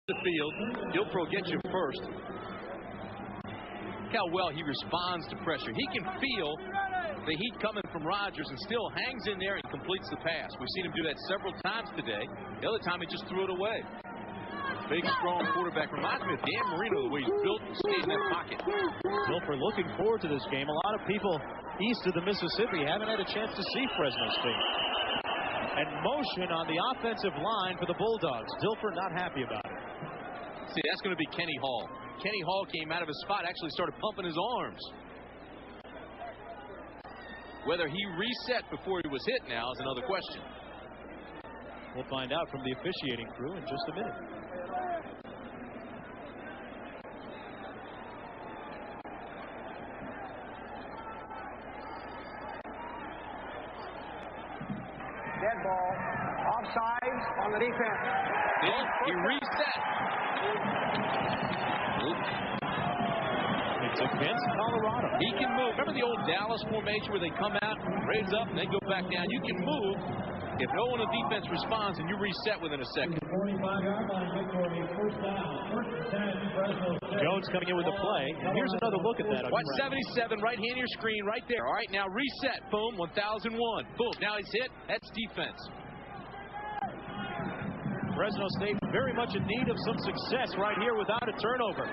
the field. Dilfer will get you first. Look how well he responds to pressure. He can feel the heat coming from Rodgers and still hangs in there and completes the pass. We've seen him do that several times today. The other time he just threw it away. Big, strong quarterback. Reminds me of Dan Marino, the way he's built and stayed in that pocket. Dilfer looking forward to this game. A lot of people east of the Mississippi haven't had a chance to see Fresno State. And motion on the offensive line for the Bulldogs. Dilfer not happy about it. See, that's going to be Kenny Hall. Kenny Hall came out of his spot, actually started pumping his arms. Whether he reset before he was hit now is another question. We'll find out from the officiating crew in just a minute. Dead ball. Offsides on the defense. He reset. It's against Colorado. He can move. Remember the old Dallas formation where they come out, raise up, and then go back down? You can move if no one on defense responds and you reset within a second. Jones coming in with a play. And here's another look at that. 177 right hand of your screen right there. All right, now reset. Boom, 1001. Boom. Now he's hit. That's defense. Fresno State very much in need of some success right here without a turnover.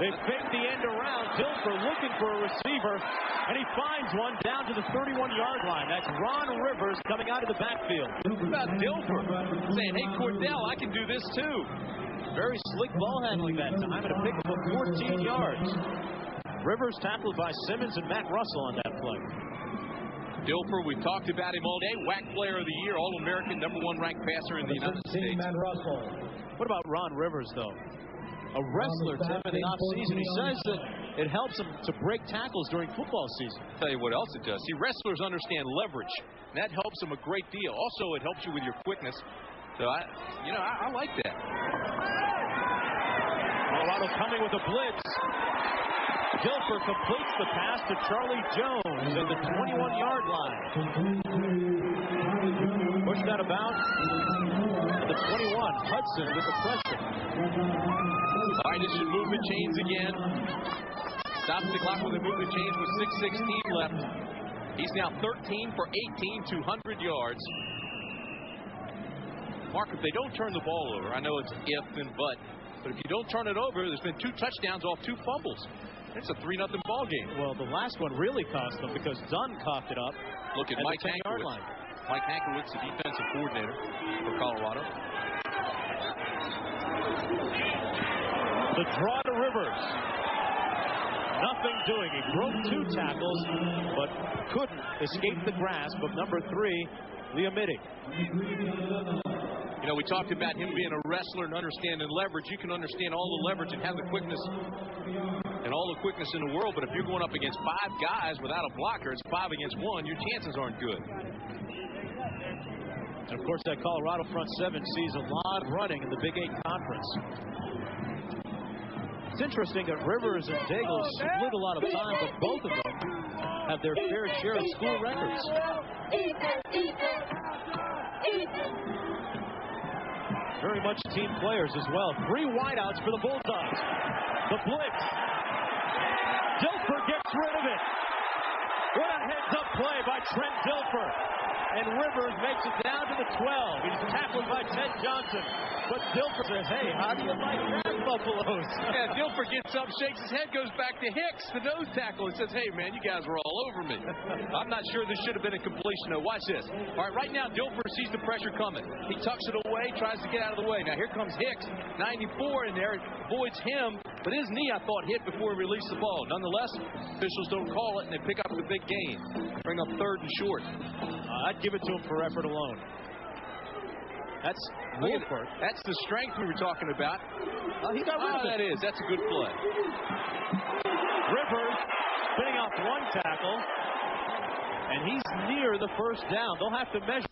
They fake the end around. Dilfer looking for a receiver, and he finds one down to the 31-yard line. That's Ron Rivers coming out of the backfield. What about Dilfer saying, hey, Cordell, I can do this too. Very slick ball handling that time, and a pick of 14 yards. Rivers tackled by Simmons and Matt Russell on that play. Dilfer, we've talked about him all day. WAC Player of the Year, All-American, #1 ranked passer in the United States. What about Ron Rivers, though? A wrestler, Tim, in the offseason. He says that it helps him to break tackles during football season. I'll tell you what else it does. See, wrestlers understand leverage. And that helps them a great deal. Also, it helps you with your quickness. So, I like that. Colorado coming with a blitz. Dilfer completes the pass to Charlie Jones at the 21-yard line. Pushed that about the 21. Hudson with the pressure. All right, this should move the chains again. Stops the clock with a move the chains with 6:16 left. He's now 13 for 18, 200 yards. Mark, if they don't turn the ball over, I know it's if and but if you don't turn it over, there's been 2 touchdowns off 2 fumbles. It's a 3-0 ball game. Well, the last one really cost them because Dunn coughed it up. Look at Mike Hankwitz. Mike Hankwitz, the defensive coordinator for Colorado. The draw to Rivers. Nothing doing. He broke 2 tackles, but couldn't escape the grasp of number 3, Liamidi. You know, we talked about him being a wrestler and understanding leverage. You can understand all the leverage and have the quickness and all the quickness in the world, but if you're going up against 5 guys without a blocker, it's 5 against 1, your chances aren't good. And of course, that Colorado front 7 sees a lot of running in the Big 8 conference. It's interesting that Rivers and Daigle split a lot of time, but both of them have their fair share of school records. Very much team players as well. 3 wideouts for the Bulldogs. The blitz. Dilfer gets rid of it. What a heads-up play by Trent Dilfer. And Rivers makes it down to the 12. He's tackled by Ted Johnson. But Dilfer says, hey, how do you like that, Buffaloes? Yeah, Dilfer gets up, shakes his head, goes back to Hicks, the nose tackle, and says, hey, man, you guys were all over me. I'm not sure this should have been a completion, though. Watch this. All right, right now, Dilfer sees the pressure coming. He tucks it away, tries to get out of the way. Now, here comes Hicks, 94 in there, avoids him, but his knee, I thought, hit before he released the ball. Nonetheless, officials don't call it, and they pick up the big gain. Bring up 3rd and short. I'd give it to him for effort alone. That's the strength we were talking about. He got rid of it. That is. That's a good play. Rivers spinning off 1 tackle, and he's near the first down. They'll have to measure.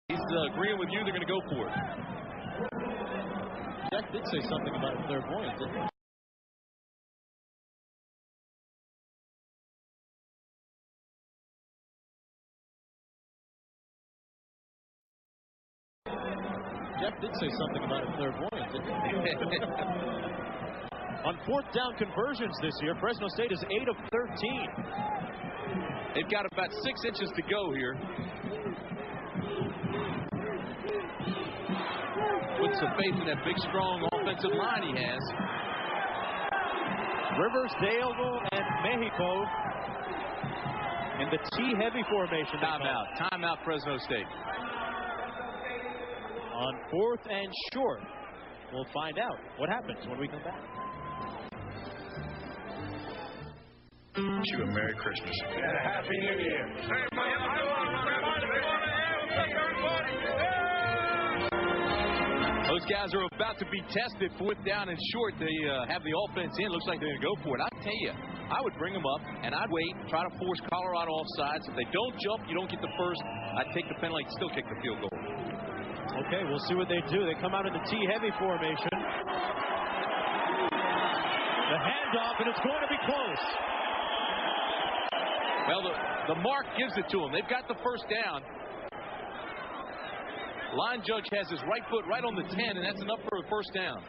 He's agreeing with you. They're going to go for it. Jack did say something about a clairvoyant, didn't he? Jeff did say something about a clairvoyant, didn't he? On fourth down conversions this year, Fresno State is 8 of 13. They've got about 6 inches to go here. Put some faith in that big, strong offensive line he has. Rivers, Diego, and Mexico in the T-heavy formation. Timeout, Fresno State. On fourth and short, we'll find out what happens when we come back. Wish you a Merry Christmas. And a Happy New Year. Those guys are about to be tested. Fourth down and short. They have the offense in. Looks like they're going to go for it. I'll tell you, I would bring them up, and I'd wait, try to force Colorado offsides. If they don't jump, you don't get the first. I'd take the penalty, still kick the field goal. Okay, we'll see what they do. They come out in the T-heavy formation. The handoff, and it's going to be close. Well, the mark gives it to them. They've got the first down. Line judge has his right foot right on the 10, and that's enough for a first down.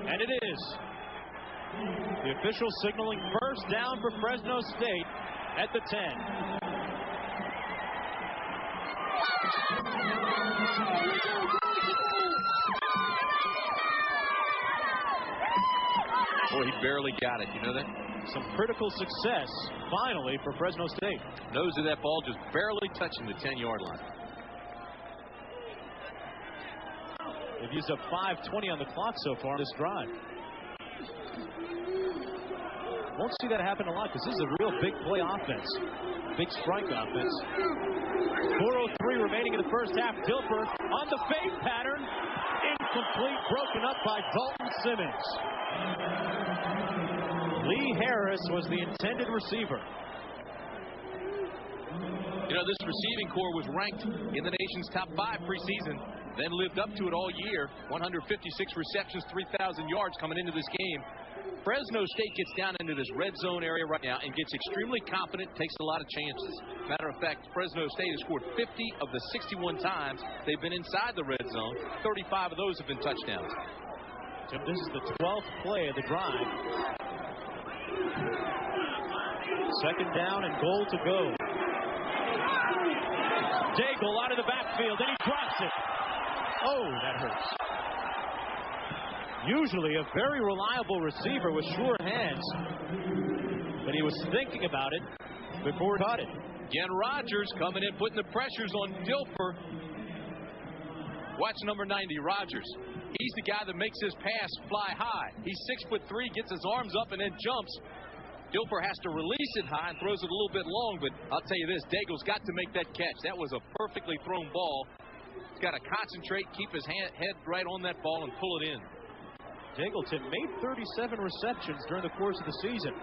And it is. The official signaling first down for Fresno State at the 10. Boy, he barely got it. You know that? Some critical success, finally, for Fresno State. Nose of that ball just barely touching the 10-yard line. They've used up 5:20 on the clock so far in this drive. Won't see that happen a lot because this is a real big play offense. Big strike offense. 4:03 remaining in the first half. Dilfer on the fade pattern. Incomplete, broken up by Dalton Simmons. Lee Harris was the intended receiver. You know, this receiving corps was ranked in the nation's top 5 preseason, then lived up to it all year. 156 receptions, 3,000 yards coming into this game. Fresno State gets down into this red zone area right now and gets extremely confident, takes a lot of chances. Matter of fact, Fresno State has scored 50 of the 61 times they've been inside the red zone. 35 of those have been touchdowns. Tim, this is the 12th play of the drive. Second down and goal to go. Daigle out of the backfield, and he drops it. Oh, that hurts. Usually a very reliable receiver with sure hands, but he was thinking about it before he caught it. Again, Rogers coming in, putting the pressures on Dilfer. Watch number 90, Rogers. He's the guy that makes his pass fly high. He's 6'3", gets his arms up and then jumps. Dilfer has to release it high and throws it a little bit long, but I'll tell you this, Daigle's got to make that catch. That was a perfectly thrown ball. He's got to concentrate, keep his head right on that ball and pull it in. Dangleton made 37 receptions during the course of the season.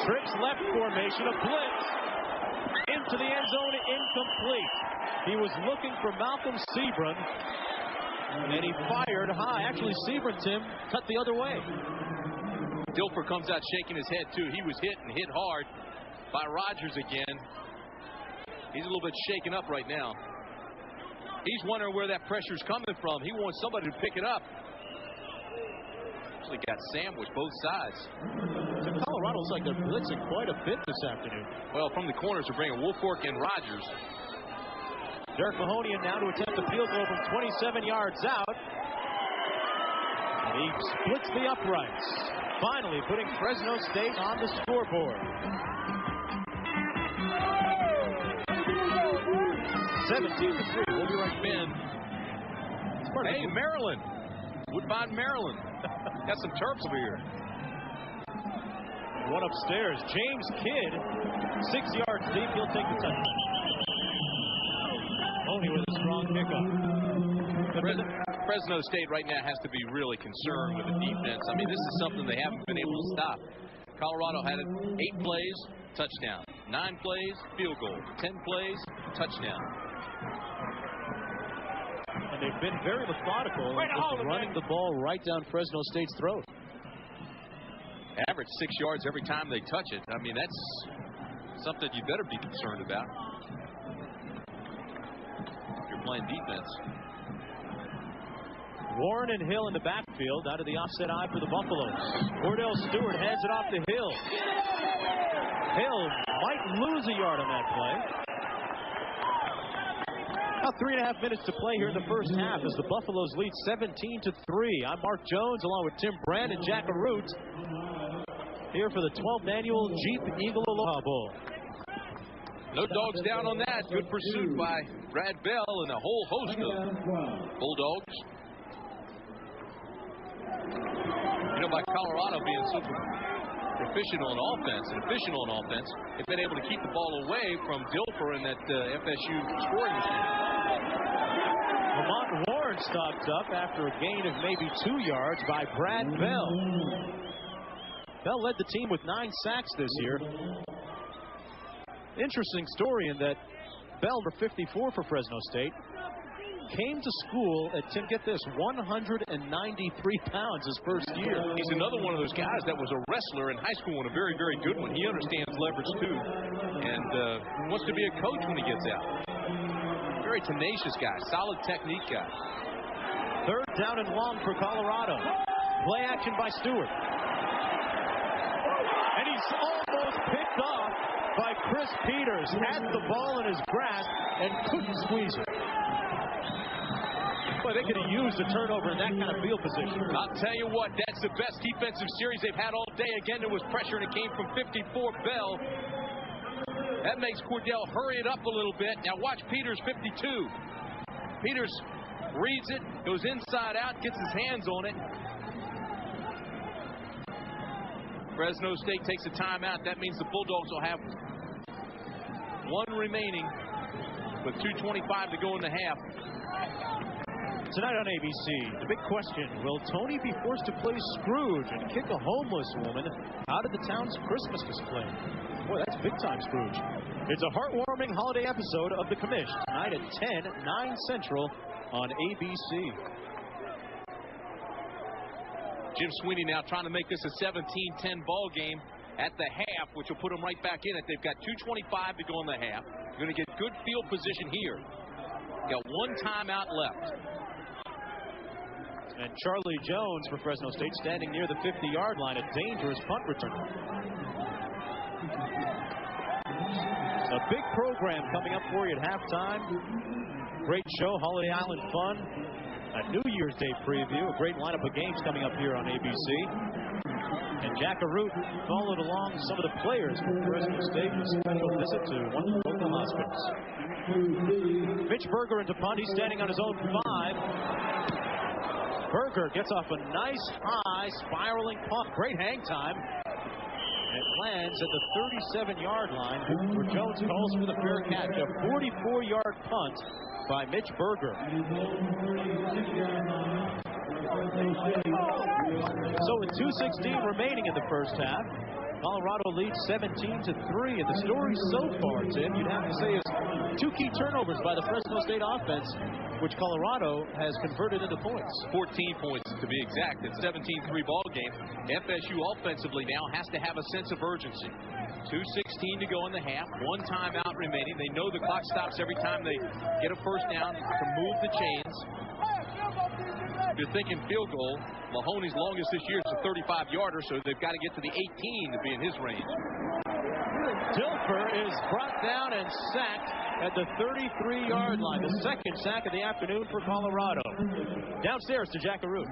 Tricks left formation, a blitz into the end zone, incomplete. He was looking for Malcolm Sebron, and he fired high. Actually, Sebron, Tim, cut the other way. Dilfer comes out shaking his head, too. He was hit and hit hard by Rogers again. He's a little bit shaken up right now. He's wondering where that pressure's coming from. He wants somebody to pick it up. Actually got sandwiched both sides. Colorado looks like they're blitzing quite a bit this afternoon. Well, from the corners, they're bringing Woolfolk and Rogers. Derek Mahoney now to attempt the field goal from 27 yards out. And he splits the uprights, finally putting Fresno State on the scoreboard. 17-3. We'll be right back. Hey, Maryland. Woodbine, Maryland. Got some Terps over here. One upstairs. James Kidd, 6 yards deep. He'll take the touchdown. Only with a strong kickoff. Fresno State right now has to be really concerned with the defense. I mean, this is something they haven't been able to stop. Colorado had it 8 plays, touchdown. 9 plays, field goal. 10 plays, touchdown. And they've been very methodical in running the ball right down Fresno State's throat. Average 6 yards every time they touch it. I mean, that's something you better be concerned about. playing defense. Warren and Hill in the backfield, out of the offset eye for the Buffaloes. Cordell Stewart hands it off to Hill. Hill might lose a yard on that play. About 3.5 minutes to play here in the first half as the Buffaloes lead 17-3. I'm Mark Jones along with Tim Brand and Jack Arute here for the 12th annual Jeep Eagle Aloha Bowl. No dogs down on that. Good pursuit by Brad Bell and a whole host of Bulldogs. You know, by Colorado being so proficient on offense and efficient on offense, they've been able to keep the ball away from Dilfer and that FSU scoring machine. Lamont Warren stopped up after a gain of maybe 2 yards by Brad Bell. Bell led the team with 9 sacks this year. Interesting story in that Bell, number 54 for Fresno State, came to school at, Tim, get this, 193 pounds his first year. He's another one of those guys that was a wrestler in high school and a very, very good one. He understands leverage, too, and wants to be a coach when he gets out. Very tenacious guy, solid technique guy. Third down and long for Colorado. Play action by Stewart. And he's almost picked off by Chris Peters. Had the ball in his grasp and couldn't squeeze it. Boy, they could have used a turnover in that kind of field position. I'll tell you what, that's the best defensive series they've had all day. Again, there was pressure, and it came from 54 Bell. That makes Cordell hurry it up a little bit. Now watch Peters, 52. Peters reads it, goes inside out, gets his hands on it. Fresno State takes a timeout. That means the Bulldogs will have 1 remaining with 2:25 to go in the half. Tonight on ABC, the big question, will Tony be forced to play Scrooge and kick a homeless woman out of the town's Christmas display? Boy, that's big-time Scrooge. It's a heartwarming holiday episode of The Commish, tonight at 10, 9 Central on ABC. Jim Sweeney now trying to make this a 17-10 ball game at the half, which will put them right back in it. They've got 2:25 to go in the half. You're going to get good field position here. Got 1 timeout left. And Charlie Jones for Fresno State standing near the 50-yard line, a dangerous punt return. A big program coming up for you at halftime. Great show, Holiday Island fun. A New Year's Day preview. A great lineup of games coming up here on ABC. And Jack Arute followed along some of the players from Fresno State with a special visit to one of the local hospitals. Mitch Berger into punt. He's standing on his own 5. Berger gets off a nice high spiraling punt. Great hang time. It lands at the 37-yard line where Jones calls for the fair catch. A 44-yard punt by Mitch Berger. So with 2:16 remaining in the first half, Colorado leads 17-3. And the story so far, Tim, you'd have to say is 2 key turnovers by the Fresno State offense, which Colorado has converted into points. 14 points to be exact. It's a 17-3 ball game. FSU offensively now has to have a sense of urgency. 2:16 to go in the half. 1 timeout remaining. They know the clock stops every time they get a first down to move the chains. If you're thinking field goal, Mahoney's longest this year is a 35-yarder, so they've got to get to the 18 to be in his range. Dilfer is brought down and sacked at the 33-yard line. The second sack of the afternoon for Colorado. Downstairs to Jack Arute.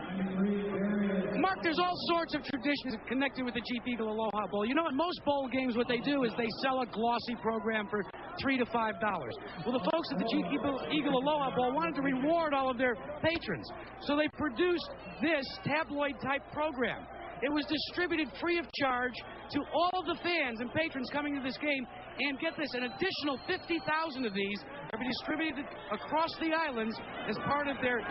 Mark, there's all sorts of traditions connected with the Jeep Eagle Aloha Bowl. You know, at most bowl games, what they do is they sell a glossy program for $3 to $5. Well, the folks at the Jeep Eagle Aloha Bowl wanted to reward all of their patrons, so they produced this tabloid-type program. It was distributed free of charge to all the fans and patrons coming to this game. And get this, an additional 50,000 of these are being distributed across the islands as part of their